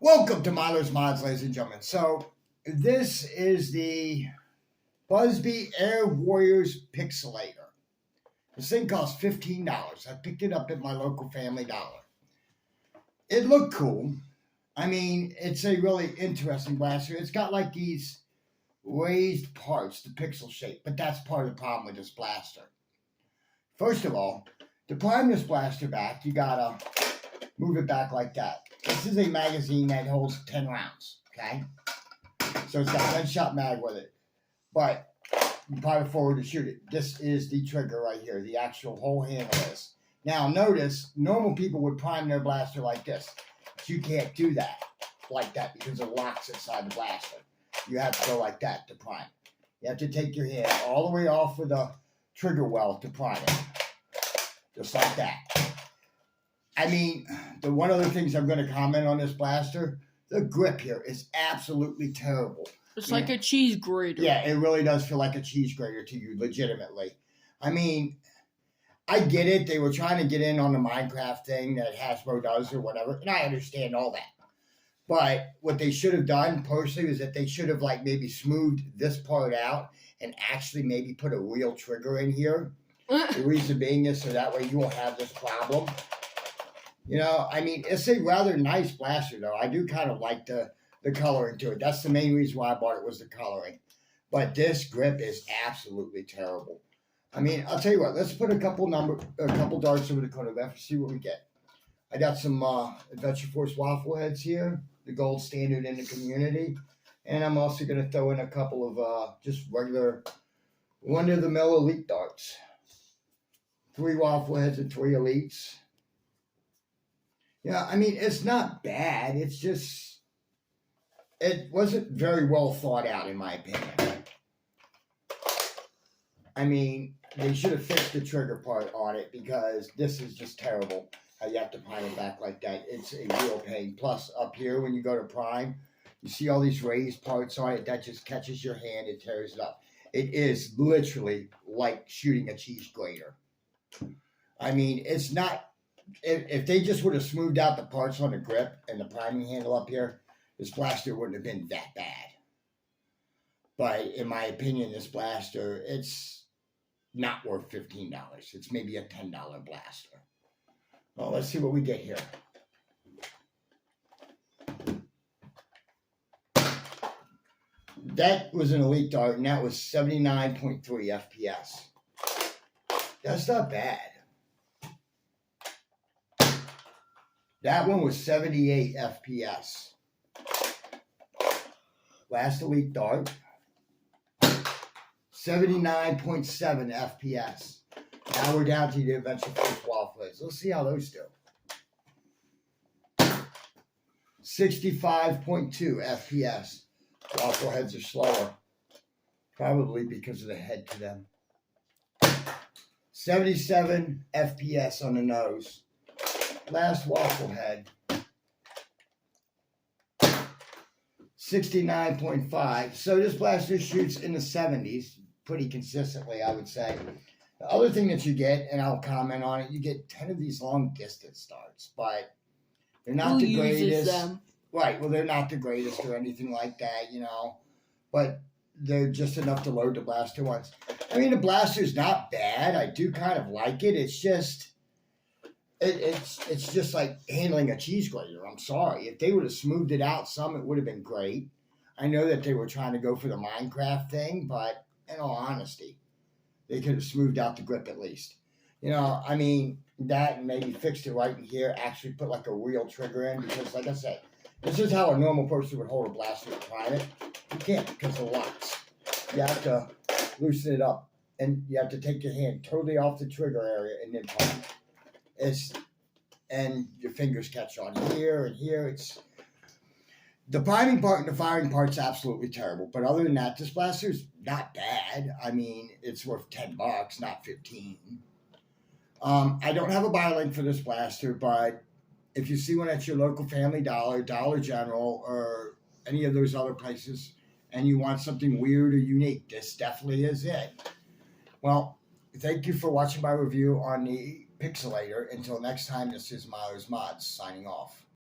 Welcome to Miller's Mods, ladies and gentlemen. So, this is the Busby Air Warriors Pixelator. This thing costs $15. I picked it up at my local Family Dollar. It looked cool. I mean, it's a really interesting blaster. It's got like these raised parts, the pixel shape, but that's part of the problem with this blaster. First of all, to prime this blaster back, you gotta move it back like that. This is a magazine that holds 10 rounds, okay? So it's got a gunshot mag with it. But you probably forward to shoot it. This is the trigger right here, the actual whole handle is. Now notice, normal people would prime their blaster like this. But you can't do that like that because it locks inside the blaster. You have to go like that to prime. You have to take your hand all the way off with the trigger well to prime it. Just like that. I mean, the one of the things I'm going to comment on this blaster, the grip here is absolutely terrible. It's like a cheese grater. Yeah, it really does feel like a cheese grater to you, legitimately. I mean, I get it. They were trying to get in on the Minecraft thing that Hasbro does or whatever, and I understand all that. But what they should have done, personally, is that they should have, like, maybe smoothed this part out and actually maybe put a real trigger in here. The reason being is so that way you won't have this problem. You know, I mean, it's a rather nice blaster, though. I do kind of like the coloring to it. That's the main reason why I bought it was the coloring. But this grip is absolutely terrible. I mean, I'll tell you what. Let's put a couple darts over the corner of that to see what we get. I got some Adventure Force waffle heads here, the gold standard in the community. And I'm also going to throw in a couple of just regular run-of-the-mill elite darts. 3 waffle heads and 3 elites. Yeah, I mean, it's not bad. It's just, it wasn't very well thought out, in my opinion. I mean, they should have fixed the trigger part on it because this is just terrible. How you have to prime it back like that. It's a real pain. Plus, up here, when you go to prime, you see all these raised parts on it. That just catches your hand and tears it up. It is literally like shooting a cheese grater. I mean, it's not. If they just would have smoothed out the parts on the grip and the priming handle up here, this blaster wouldn't have been that bad. But in my opinion, this blaster, it's not worth $15. It's maybe a $10 blaster. Well, let's see what we get here. That was an elite dart, and that was 79.3 FPS. That's not bad. That one was 78 FPS. Last elite dart, 79.7 FPS. Now we're down to the Adventure Force waffle heads. Let's see how those do. 65.2 FPS. Waffle heads are slower. Probably because of the head to them. 77 FPS on the nose. Last waffle head, 69.5. So this blaster shoots in the 70s pretty consistently, I would say. The other thing that you get, and I'll comment on it, you get 10 of these long distance darts, but they're not the greatest. Them? Right, well, they're not the greatest or anything like that, you know, but they're just enough to load the blaster once. I mean, the blaster's not bad. I do kind of like it. It's just... It's just like handling a cheese grater. I'm sorry. If they would have smoothed it out some, it would have been great. I know that they were trying to go for the Minecraft thing, but in all honesty, they could have smoothed out the grip at least. You know, I mean, that and maybe fixed it right in here, actually put like a real trigger in, because like I said, this is how a normal person would hold a blaster to prime it. You can't because of the locks. You have to loosen it up, and you have to take your hand totally off the trigger area and then prime it. And your fingers catch on here and here. It's the priming part and the firing part's absolutely terrible. But other than that, this blaster's not bad. I mean, it's worth $10, not $15. I don't have a buy link for this blaster, but if you see one at your local Family Dollar, Dollar General, or any of those other places, and you want something weird or unique, this definitely is it. Well, thank you for watching my review on the Pixelator. Until next time, this is Miller's Mods signing off.